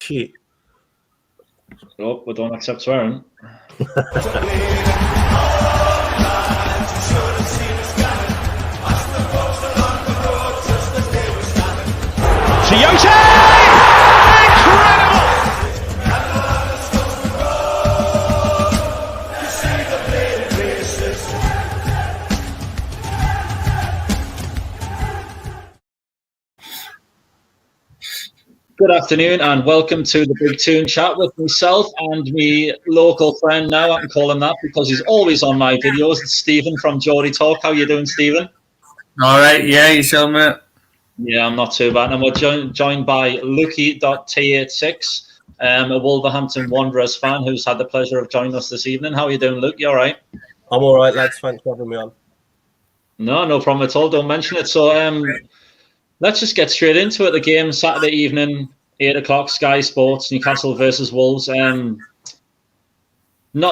Shit. Oh, we don't accept swearing. Good afternoon and welcome to the Big Toon Chat with myself and my local friend now. I can call him that because he's always on my videos. It's Stephen from Geordie Talk. How you doing, Stephen? All right, yeah, yourself, mate? Yeah, I'm not too bad. And we're joined by Lukey.T86, a Wolverhampton Wanderers fan who's had the pleasure of joining us this evening. How are you doing, Luke? You all right? I'm all right, lads. Thanks for having me on. No problem at all. Don't mention it. So let's just get straight into it. The game Saturday evening, 8 o'clock, Sky Sports, Newcastle versus Wolves. Not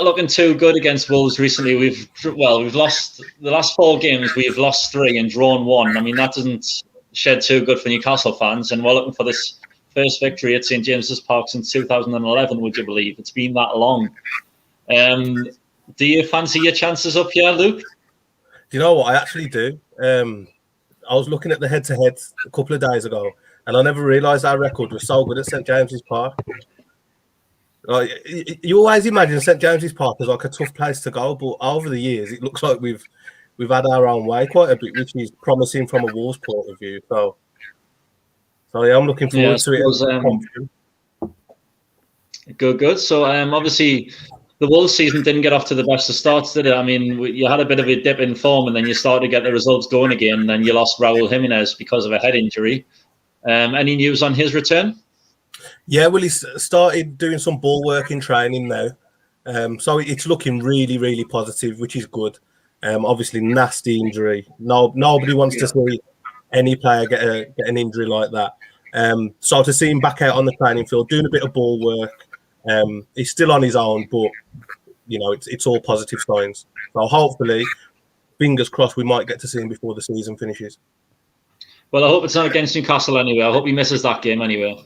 looking too good against Wolves recently. We've lost the last 4 games. We've lost 3 and drawn 1. I mean, that doesn't shed too good for Newcastle fans. And we're looking for this first victory at St James's Park since 2011, would you believe? It's been that long. Do you fancy your chances up here, Luke? Do you know what? I actually do. I was looking at the head-to-head a couple of days ago, and I never realised our record was so good at St James's Park. Like, you always imagine St James's Park as like a tough place to go, but over the years, it looks like we've had our own way quite a bit, which is promising from a Wolves point of view. So yeah, I'm looking forward to it. Good. So obviously, the Wolves season didn't get off to the best of starts, did it? I mean, you had a bit of a dip in form, and then you started to get the results going again. And then you lost Raúl Jiménez because of a head injury. Any news on his return? Yeah, well, he's started doing some ball work in training now. So it's looking really, really positive, which is good. Obviously, nasty injury. Nobody wants to see any player get an injury like that. So to see him back out on the training field, doing a bit of ball work, he's still on his own, but you know it's all positive signs. So hopefully, fingers crossed, we might get to see him before the season finishes. Well, I hope it's not against Newcastle anyway. I hope he misses that game anyway.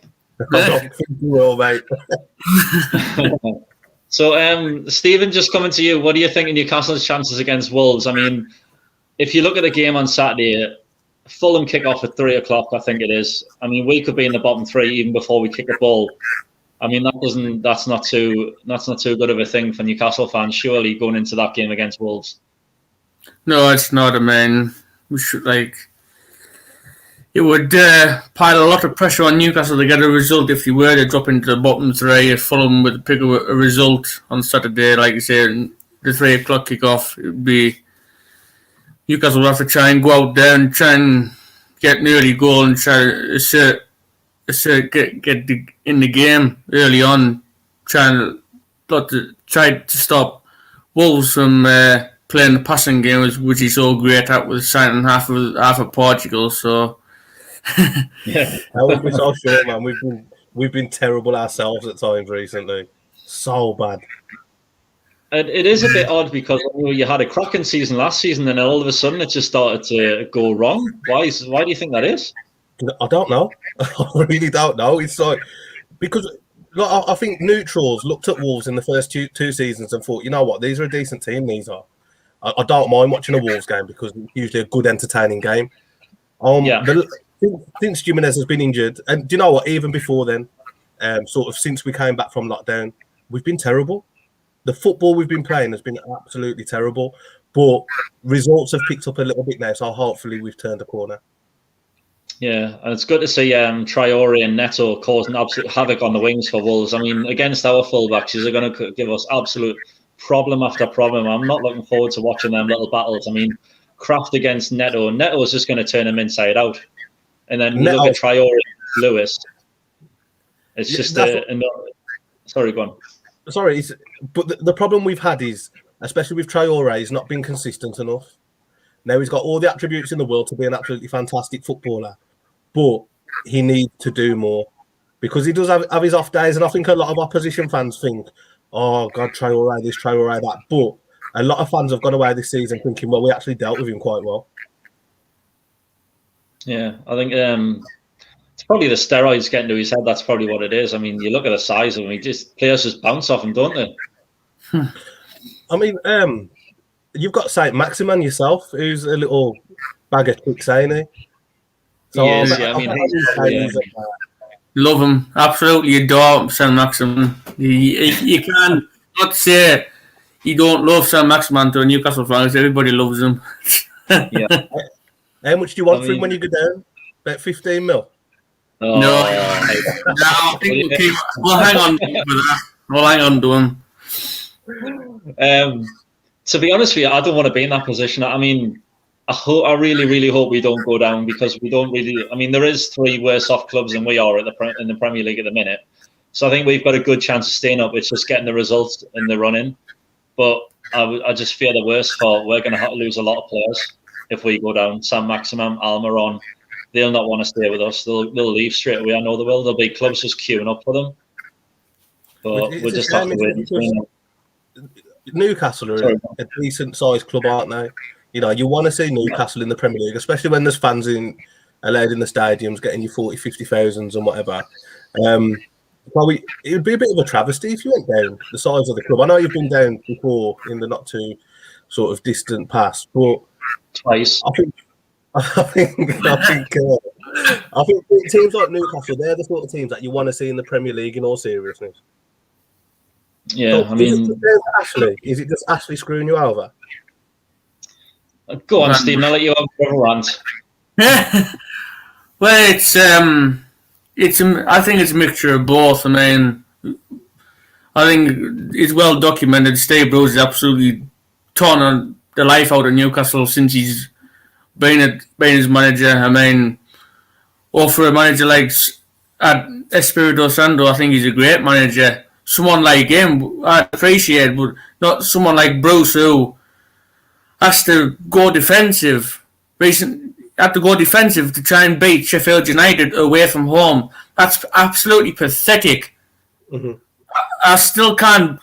I don't think he will, mate. So, Stephen, just coming to you, what do you think of Newcastle's chances against Wolves? I mean, if you look at the game on Saturday, Fulham kick off at 3 o'clock, I think it is. I mean, we could be in the bottom 3 even before we kick the ball. I mean, that's not too good of a thing for Newcastle fans, surely, going into that game against Wolves. No, it's not. I mean, we should it would pile a lot of pressure on Newcastle to get a result if you were to drop into the bottom 3. If Fulham would pick up a result on Saturday, like you say, the 3 o'clock kickoff, it would be Newcastle would have to try and go out there and try and get an early goal and try to get in the game early on, try to stop Wolves from playing the passing game, which is so great at with signing half of Portugal. So yeah, I would be so sure, man. We've been terrible ourselves at times recently, so bad. And it is a bit odd because you had a cracking season last season, and all of a sudden it just started to go wrong. Why do you think that is? I don't know. I really don't know. It's like because I think neutrals looked at Wolves in the first two seasons and thought, you know what, these are a decent team. These are. I don't mind watching a Wolves game because it's usually a good, entertaining game. Since Jimenez has been injured, and do you know what? Even before then, sort of since we came back from lockdown, we've been terrible. The football we've been playing has been absolutely terrible, but results have picked up a little bit now. So hopefully we've turned a corner. Yeah, and it's good to see Traore and Neto causing absolute havoc on the wings for Wolves. I mean, against our fullbacks, they're going to give us absolute problem after problem. I'm not looking forward to watching them little battles. I mean, Kraft against Neto. Neto is just going to turn him inside out. And then you look at Traore and Lewis. It's just sorry, go on. Sorry, but the problem we've had is, especially with Traore, he's not been consistent enough. Now he's got all the attributes in the world to be an absolutely fantastic footballer, but he needs to do more because he does have his off days. And I think a lot of opposition fans think, oh, God, Traore this, Traore that. But a lot of fans have gone away this season thinking, well, we actually dealt with him quite well. Yeah, I think It's probably the steroids getting to his head. That's probably what it is. I mean, you look at the size of him. Players just bounce off him, don't they? I mean, you've got Saint Maximin yourself, who's a little bag of tricks, ain't he? So He is, yeah. I mean, love him, absolutely adore Saint Maximin. You can't not say you don't love Saint Maximin to a Newcastle fan. Everybody loves him. Yeah. How much do you want for him when you go down? About 15 mil? Oh, no, I think we'll hang on to that. We'll hang on to him. To be honest with you, I don't want to be in that position. I mean, I really, really hope we don't go down, because we don't really. I mean, there is 3 worse off clubs than we are in the Premier League at the minute. So I think we've got a good chance of staying up. It's just getting the results in the run-in. But I just fear the worst for we're going to lose a lot of players if we go down. Sam Maximum, Almiron, they'll not want to stay with us. They'll leave straight away. I know they will. There'll be clubs just queuing up for them. But we'll just have to wait. Newcastle are a decent-sized club, aren't they? You know, you want to see Newcastle in the Premier League, especially when there's fans allowed in the stadiums, getting you 40, 50,000 and whatever. Probably it would be a bit of a travesty if you went down the size of the club. I know you've been down before in the not too sort of distant past, but twice. I think teams like Newcastle, they're the sort of teams that you want to see in the Premier League in all seriousness. Yeah, so I mean, is it just Ashley screwing you over? Go on, Stephen. I'll let you have a rant. Well, I think it's a mixture of both. I mean, I think it's well documented. Steve Bruce has absolutely torn the life out of Newcastle since he's been his manager. I mean, or for a manager like Espirito Santo, I think he's a great manager. Someone like him, I appreciate, but not someone like Bruce who has to go defensive. Had to go defensive to try and beat Sheffield United away from home. That's absolutely pathetic. Mm-hmm. I still can't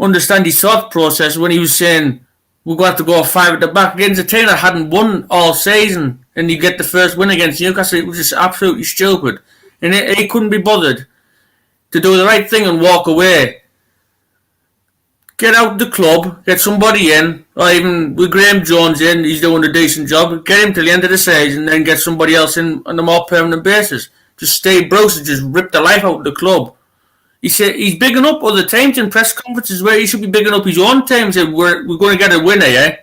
understand his thought process when he was saying we're going to have to go 5 at the back against a team that hadn't won all season, and you get the first win against Newcastle. It was just absolutely stupid, and he couldn't be bothered to do the right thing and walk away. Get out the club, get somebody in, or even with Graham Jones in, he's doing a decent job. Get him till the end of the season, then get somebody else in on a more permanent basis. Just Steve Bruce has just ripped the life out of the club. He said he's bigging up other teams in press conferences where he should be bigging up his own team. He said we're going to get a winner, yeah. He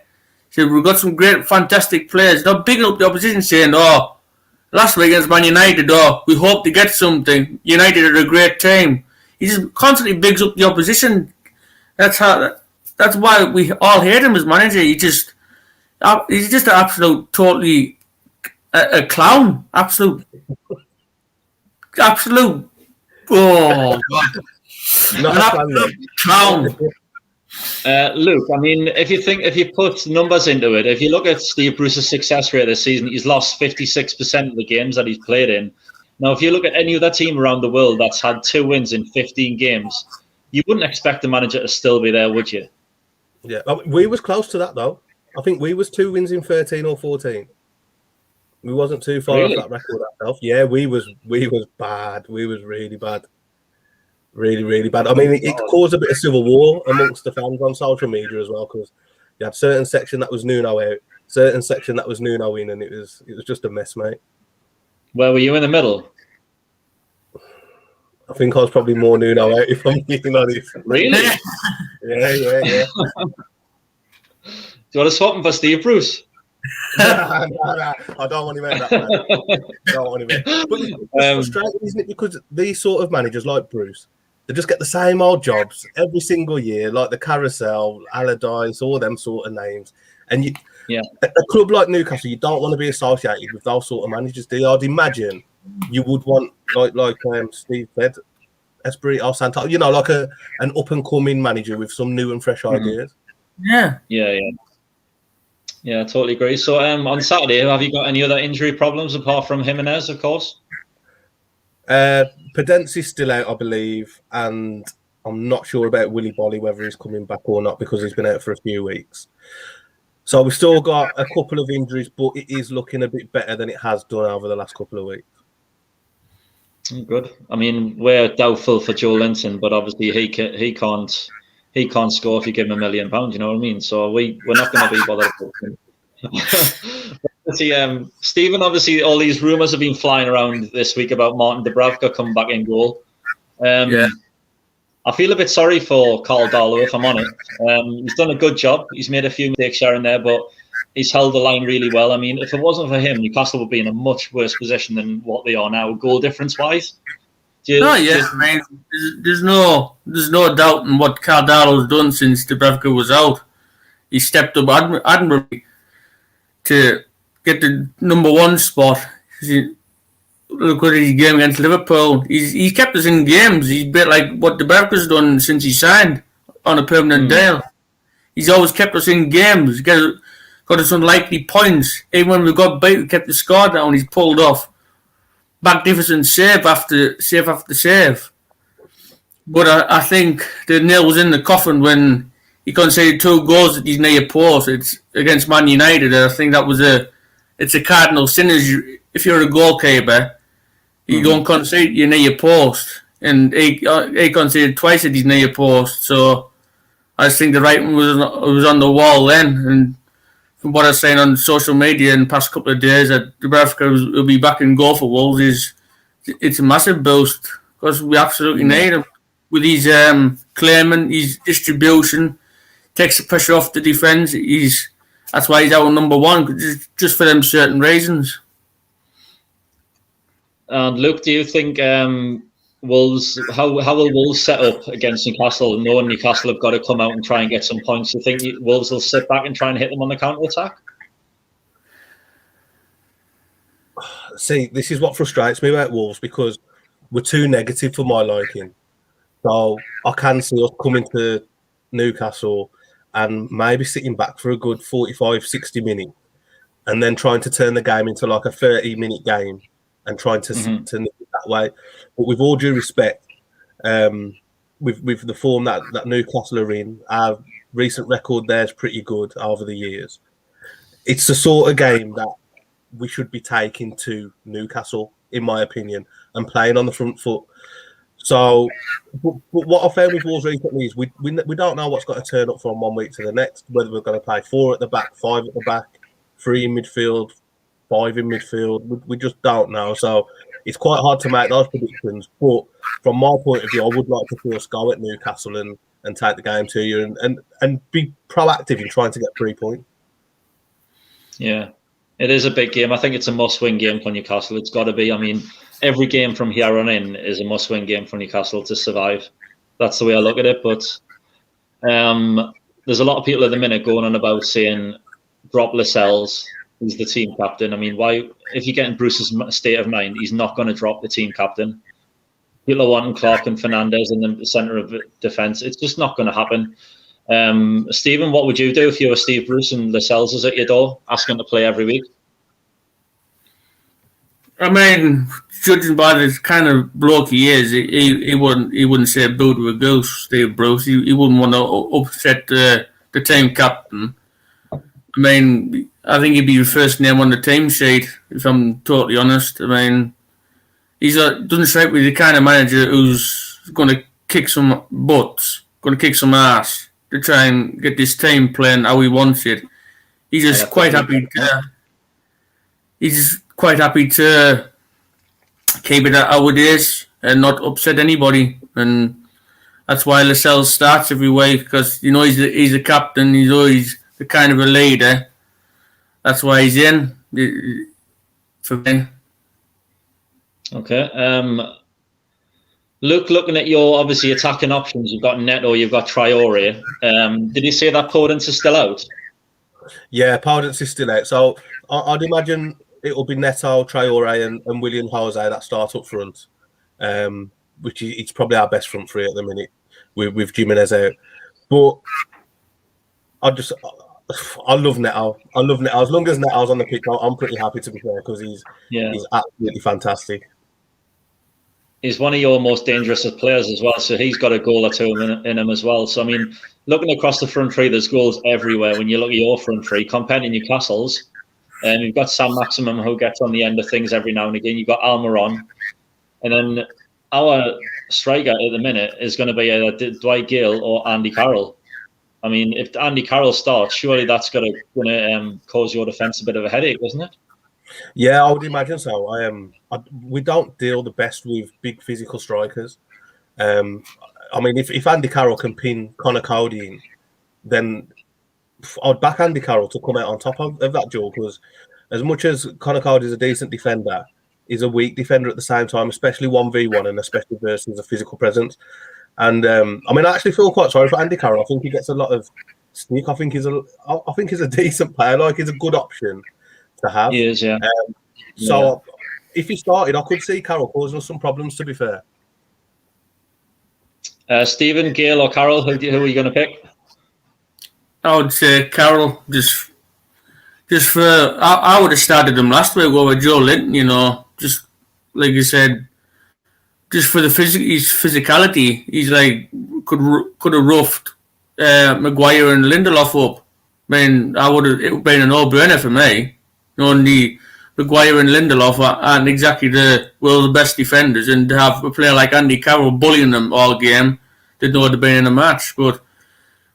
said we've got some great, fantastic players. Not bigging up the opposition, saying, "Oh, last week against Man United, we hope to get something. United are a great team." He just constantly bigs up the opposition. That's why we all hate him as manager. He's just an absolute, totally a clown. Absolute. Oh God! An clown. Luke, I mean, if you put numbers into it, if you look at Steve Bruce's success rate this season, he's lost 56% of the games that he's played in. Now, if you look at any other team around the world that's had 2 wins in 15 games, you wouldn't expect the manager to still be there, would you? Yeah, we was close to that though. I think we was 2 wins in 13 or 14. We wasn't too far off that record ourselves. Yeah, we was bad. We was really bad. Really, really bad. I mean, it caused a bit of civil war amongst the fans on social media as well, because you had certain section that was Nuno out, certain section that was Nuno in, and it was just a mess, mate. Where were you in the middle? I think I was probably more Nuno out, if I'm being honest. Really? Yeah. Do you want to swap him for Steve Bruce? No, I don't want him out that bad. But it's frustrating, isn't it? Because these sort of managers like Bruce, they just get the same old jobs every single year, like the Carousel, Allardyce, all them sort of names. And a club like Newcastle, you don't want to be associated with those sort of managers, do you? I'd imagine you would want, like Steve said, Espirito Santo, like an up-and-coming manager with some new and fresh ideas. Yeah, I totally agree. So on Saturday, have you got any other injury problems apart from Jimenez, of course? Pedence's still out, I believe, and I'm not sure about Willy Bolly, whether he's coming back or not, because he's been out for a few weeks. So we've still got a couple of injuries, but it is looking a bit better than it has done over the last couple of weeks. Good. I mean, we're doubtful for Joe Linton, but obviously he can't score if you give him £1 million. You know what I mean? So we're not going to be bothered about him. See, Stephen, obviously all these rumours have been flying around this week about Martin Dubravka coming back in goal. I feel a bit sorry for Carl Darlow, if I'm honest. He's done a good job. He's made a few mistakes here and there, but he's held the line really well. I mean, if it wasn't for him, Newcastle would be in a much worse position than what they are now, goal difference-wise. I mean, there's no doubt in what Carl Darlow's done since Dubravka was out. He stepped up admirably to get the number 1 spot. Look at his game against Liverpool. He's kept us in games. He's a bit like what Dubravka's done since he signed on a permanent deal. He's always kept us in games. Got us unlikely points. Even when we got beat, we kept the score down. He's pulled off magnificent save after save. But I think the nail was in the coffin when he conceded 2 goals at his near post. It's against Man United. I think that was it's a cardinal sin. If you're a goalkeeper, you go and concede your near post, and he conceded twice at his near post. So I just think the writing was on the wall then. And from what I've seen on social media in the past couple of days, that Dubravka will be back in goal for Wolves, it's a massive boost because we absolutely need him. With his claiming, his distribution, takes the pressure off the defence. That's why he's our number 1, just for them certain reasons. And Luke, do you think Wolves? How will Wolves set up against Newcastle, knowing Newcastle have got to come out and try and get some points? Do you think Wolves will sit back and try and hit them on the counter attack? See, this is what frustrates me about Wolves, because we're too negative for my liking. So I can see us coming to Newcastle and maybe sitting back for a good 45, 60 minutes and then trying to turn the game into like a 30-minute game and trying to nip it that way. But with all due respect, with the form that Newcastle are in, our recent record there is pretty good over the years. It's the sort of game that we should be taking to Newcastle, in my opinion, and playing on the front foot. So, but what I found with Wolves recently is we don't know what's got to turn up from one week to the next, whether we're going to play 4 at the back, 5 at the back, 3 in midfield, 5 in midfield. We just don't know. So it's quite hard to make those predictions. But from my point of view, I would like to see us go at Newcastle and take the game to you and be proactive in trying to get 3 points. Yeah, it is a big game. I think it's a must-win game for Newcastle. It's got to be. I mean, every game from here on in is a must-win game for Newcastle to survive. That's the way I look at it. But there's a lot of people at the minute going on about saying drop Lascelles. He's the team captain. I mean, why? If you're getting Bruce's state of mind, he's not going to drop the team captain. People are wanting Clark and Fernandez in the centre of defence. It's just not going to happen. Stephen, what would you do if you were Steve Bruce and Lascelles is at your door asking to play every week? I mean, judging by the kind of bloke he is, he wouldn't say boo to a goose, Steve Bruce. He wouldn't want to upset the team captain. I mean, I think he'd be the first name on the team sheet, if I'm totally honest. I mean, doesn't strike me the kind of manager who's going to kick some butts, going to kick some ass to try and get this team playing how he wants it. He's just quite happy to keep it how it is and not upset anybody. And that's why Lascelles starts every week, because you know he's a captain. He's always the kind of a leader. That's why he's in for me. Okay. Luke, looking at your obviously attacking options, you've got Neto, you've got Traore. Did you say that Podence is still out? Yeah, Podence is still out. So I'd imagine it'll be Neto, Traore, and William Jose that start up front, which is it's probably our best front three at the minute with Jimenez out. But I love Neto. As long as Neto's on the pitch, I'm pretty happy to be there because he's absolutely fantastic. He's one of your most dangerous players as well, so he's got a goal or two in him as well. So, I mean, looking across the front three, there's goals everywhere when you look at your front three. Compared to Newcastle's, you've got Sam Maximum who gets on the end of things every now and again. You've got Almiron. And then our striker at the minute is going to be either Dwight Gale or Andy Carroll. I mean, if Andy Carroll starts, surely that's going to cause your defence a bit of a headache, isn't it? Yeah, I would imagine so. We don't deal the best with big physical strikers. I mean, if Andy Carroll can pin Connor Cody in, then I'd back Andy Carroll to come out on top of that duel, because as much as Connor Cody is a decent defender, he's a weak defender at the same time, especially 1v1 and especially versus a physical presence. And I mean, I actually feel quite sorry for Andy Carroll. I think he gets a lot of stick. I think he's a decent player. Like, he's a good option to have. He is, yeah. So if he started, I could see Carroll causing us some problems, to be fair. Stephen, Gale or Carroll, who are you going to pick? I would say Carroll, just for I would have started him last week over Joe Linton, just like you said, just for his physicality. He's like could have roughed Maguire and Lindelof up. I mean, it would have been a no-brainer for me. Only Maguire and Lindelof aren't exactly the world's best defenders, and to have a player like Andy Carroll bullying them all game, they'd know they'd been in a match. But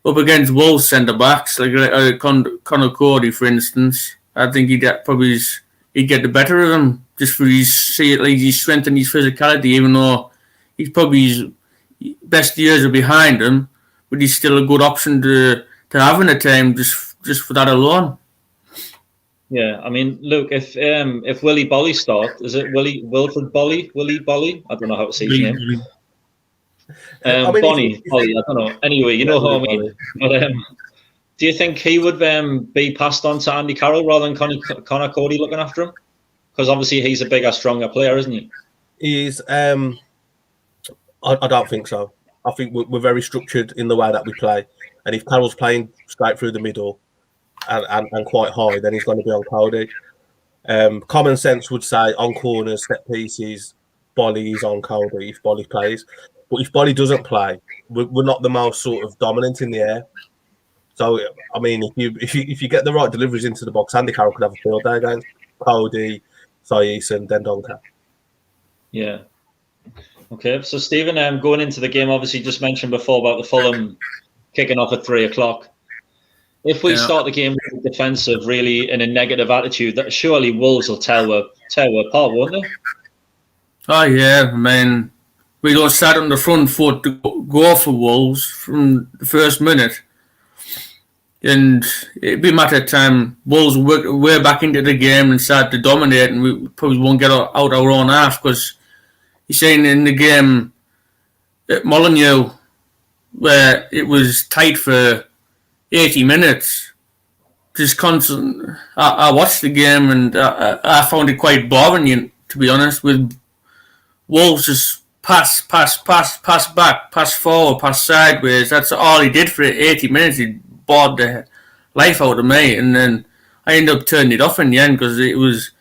up against Wolves centre-backs, like Connor Cody, for instance, I think he'd get the better of him just for his strength and his physicality, even though he's probably his best years are behind him, but he's still a good option to have in a team just for that alone. Yeah, I mean, look, if Willie Bolly starts, is it Wilfred Bolly? Willie Bolly? I don't know how to say his name. Bonnie, Bolly, I don't know. Anyway, you know what I mean. But, do you think he would be passed on to Andy Carroll rather than Connor Cody looking after him? Because obviously he's a bigger, stronger player, isn't he? He is. I don't think so. I think we're very structured in the way that we play. And if Carroll's playing straight through the middle and quite high, then he's going to be on Cody. Common sense would say on corners, set pieces, Bolly is on Cody if Bolly plays. But if Bolly doesn't play, we're not the most sort of dominant in the air. So, I mean, if you get the right deliveries into the box, Andy Carroll could have a field day against Cody, Thais and Dendonka. Yeah. Okay, so Stephen, going into the game, obviously just mentioned before about the Fulham kicking off at 3:00. If we start the game with defensive, really in a negative attitude, that surely Wolves will tear we apart, won't they? Oh yeah, I mean, we don't start on the front foot to go for Wolves from the first minute. And it'd be a matter of time Wolves work way back into the game and start to dominate, and we probably won't get out our own half, because you're saying in the game at Molineux where it was tight for 80 minutes, just constant. I watched the game and I found it quite boring, to be honest, with Wolves just pass back, pass forward, pass sideways. That's all he did for 80 minutes. He bored the life out of me, and then I ended up turning it off in the end because it was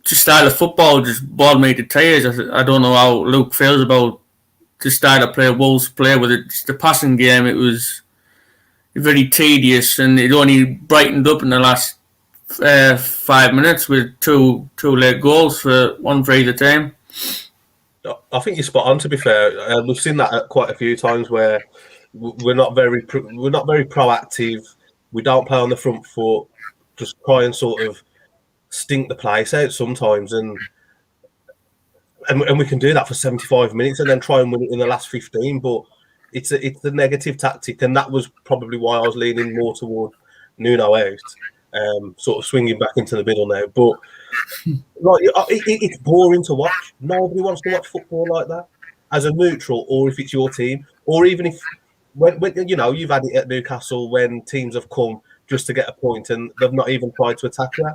just style of football just bored me to tears. I don't know how Luke feels about the style of play Wolves play with it. Just the passing game, it was very tedious, and it only brightened up in the last 5 minutes with two late goals for one for either team. I think you're spot on. To be fair, we've seen that quite a few times where we're not very proactive. We don't play on the front foot. Just try and sort of stink the place out sometimes, and we can do that for 75 minutes and then try and win it in the last 15. But it's the negative tactic, and that was probably why I was leaning more toward Nuno out, sort of swinging back into the middle now. But like, it's boring to watch. Nobody wants to watch football like that as a neutral, or if it's your team, or even if when you've had it at Newcastle when teams have come just to get a point and they've not even tried to attack you.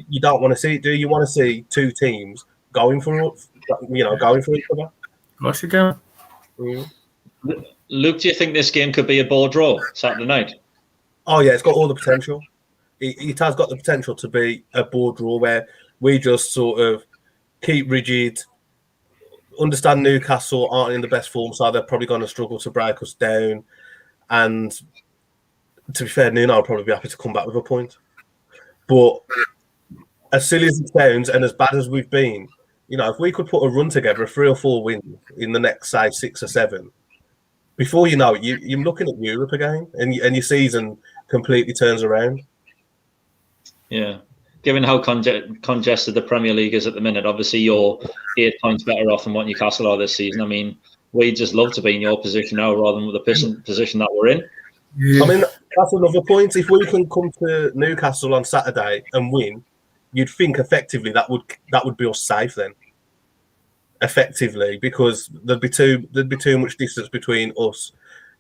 You don't want to see it, do you? You want to see two teams going for each other. What's it doing? Luke, do you think this game could be a ball draw Saturday night? Oh yeah, it's got all the potential. It has got the potential to be a ball draw where we just sort of keep rigid. Understand Newcastle aren't in the best form, so they're probably going to struggle to break us down. And to be fair, Nuno will probably be happy to come back with a point. But as silly as it sounds, and as bad as we've been, if we could put a run together, a 3 or 4 wins in the next, say, 6 or 7, before you know it, you're looking at Europe again, and your season completely turns around. Yeah. Given how congested the Premier League is at the minute, obviously you're 8 points better off than what Newcastle are this season. I mean, we'd just love to be in your position now rather than the position that we're in. I mean, that's another point. If we can come to Newcastle on Saturday and win, you'd think effectively that would be us safe then. Effectively, because there'd be too much distance between us,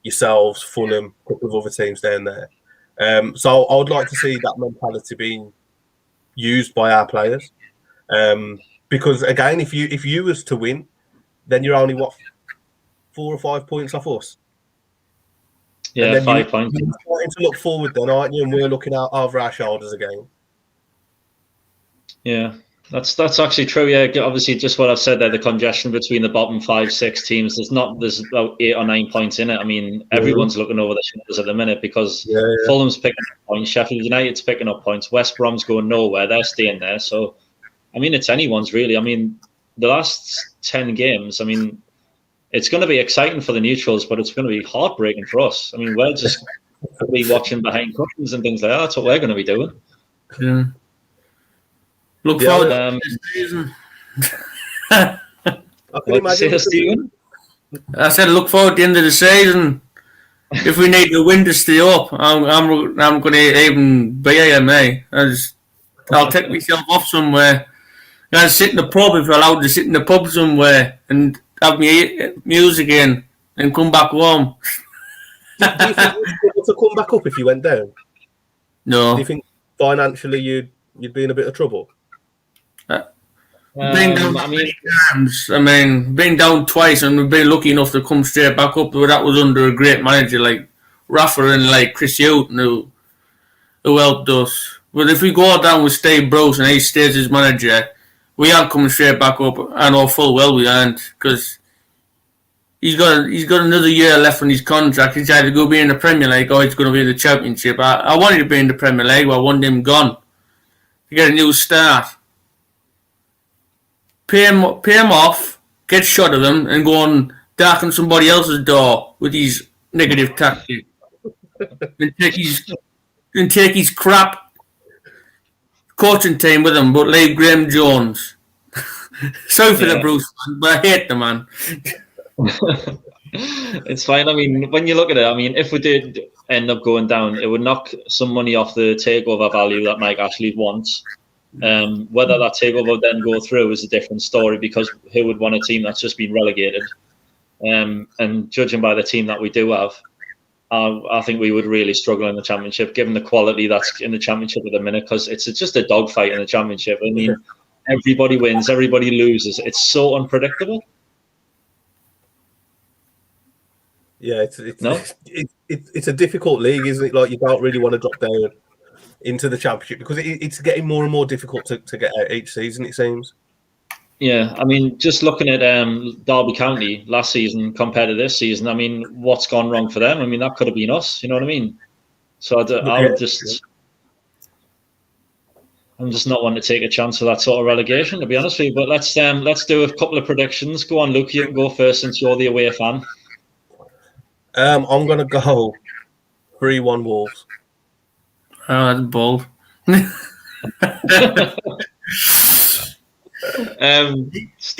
yourselves, Fulham, a couple of other teams down there. So I would like to see that mentality being used by our players, because again, if you was to win, then you're only 4 or 5 points off us. Yeah, 5 points. You're starting to look forward then, aren't you? And we're looking out over our shoulders again. Yeah, that's actually true. Yeah, obviously, just what I've said there, the congestion between the bottom 5, 6 teams. There's about 8 or 9 points in it. I mean, everyone's looking over their shoulders at the minute because Fulham's picking up points, Sheffield United's picking up points, West Brom's going nowhere. They're staying there. So, I mean, it's anyone's really. I mean, the last 10 games. I mean, it's going to be exciting for the neutrals, but it's going to be heartbreaking for us. I mean, we're just going to be watching behind curtains and things like that. That's what we're going to be doing. Yeah. Look forward to the season. I said, look forward to the end of the season. If we need to win to stay up, I'm going to even be here, mate. I'll take myself off somewhere. I'll sit in the pub if I'm allowed to sit in the pub somewhere and have me music in and come back home. Do you think you'd be able to come back up if you went down? No. Do you think financially you'd be in a bit of trouble? Been down been down twice, and we've been lucky enough to come straight back up. But that was under a great manager like Rafa and like Chris Houghton who helped us. But if we go down with Steve Bruce and he stays as manager, we aren't coming straight back up. I know full well we aren't, because he's got another year left on his contract. He's either going to be in the Premier League or he's going to be in the Championship. I wanted to be in the Premier League, but I wanted him gone to get a new start. Pay him off, get shot of him, and go and darken somebody else's door with his negative tactic. and take his crap coaching team with him, but leave Graham Jones. Sorry for the Bruce, but I hate the man. It's fine. I mean, when you look at it, I mean, if we did end up going down, it would knock some money off the takeover value that Mike Ashley wants. Whether that takeover would then go through is a different story, because who would want a team that's just been relegated? And judging by the team that we do have, I think we would really struggle in the Championship, given the quality that's in the Championship at the minute, because it's just a dogfight in the Championship. I mean, everybody wins, everybody loses. It's so unpredictable. Yeah, it's a difficult league, isn't it? Like, you don't really want to drop down into the Championship because it's getting more and more difficult to get out each season, it seems. Yeah, I mean, just looking at Derby County last season compared to this season, I mean, what's gone wrong for them? I mean, that could have been us, you know what I mean? So I'm just not wanting to take a chance for that sort of relegation, to be honest with you. But let's do a couple of predictions. Go on, Luke, you can go first since you're the away fan. I'm going to go 3-1 Wolves. Oh, that's bold. He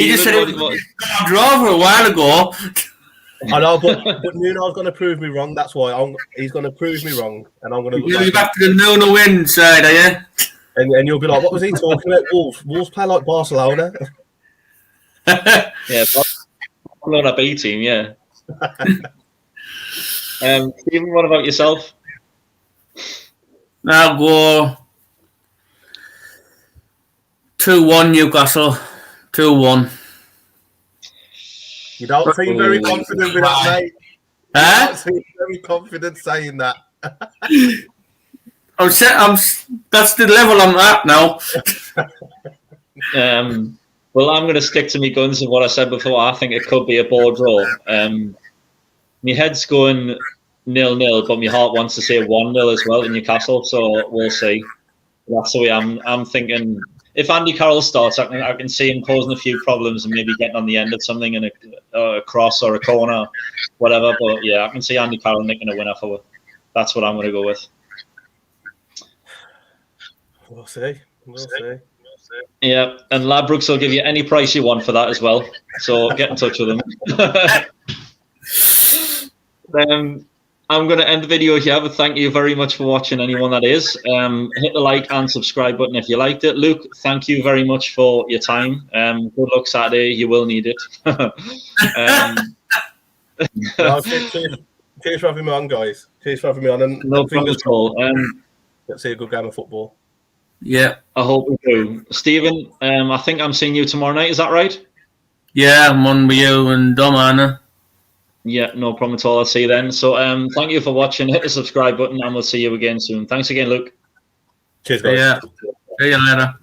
just said it was a draw for a while ago. I know, but Nuno's going to prove me wrong. That's why he's going to prove me wrong, and I'm going to. You'll be back to the Nuno win side, are you? And you'll be like, "What was he talking about?" Wolves play like Barcelona. Yeah, Barcelona B team. Yeah. Stephen, what about yourself? I'll go 2-1 Newcastle. 2-1. You don't seem very confident with that, mate. You don't seem very confident saying that. That's the level I'm at now. Well, I'm going to stick to my guns of what I said before. I think it could be a ball draw. My head's going 0-0, but my heart wants to say 1-0 as well in Newcastle. So we'll see. That's the way I'm thinking. if Andy Carroll starts, I can see him causing a few problems and maybe getting on the end of something in a cross or a corner, whatever. But yeah, I can see Andy Carroll making a winner for. That's what I'm going to go with. We'll see. Yeah, and Ladbrokes will give you any price you want for that as well. So get in touch with them. I'm going to end the video here, but thank you very much for watching, anyone that is. Hit the like and subscribe button if you liked it. Luke, thank you very much for your time. Good luck Saturday. You will need it. Cheers for having me on, guys. Cheers for having me on. And no problem at all. Let's see a good game of football. Yeah. I hope we do. Stephen, I think I'm seeing you tomorrow night. Is that right? Yeah, I'm on with you and Dom, Anna. Yeah, no problem at all. I'll see you then. So thank you for watching. Hit the subscribe button and we'll see you again soon. Thanks again, Luke. Cheers, guys. Yeah. See you later.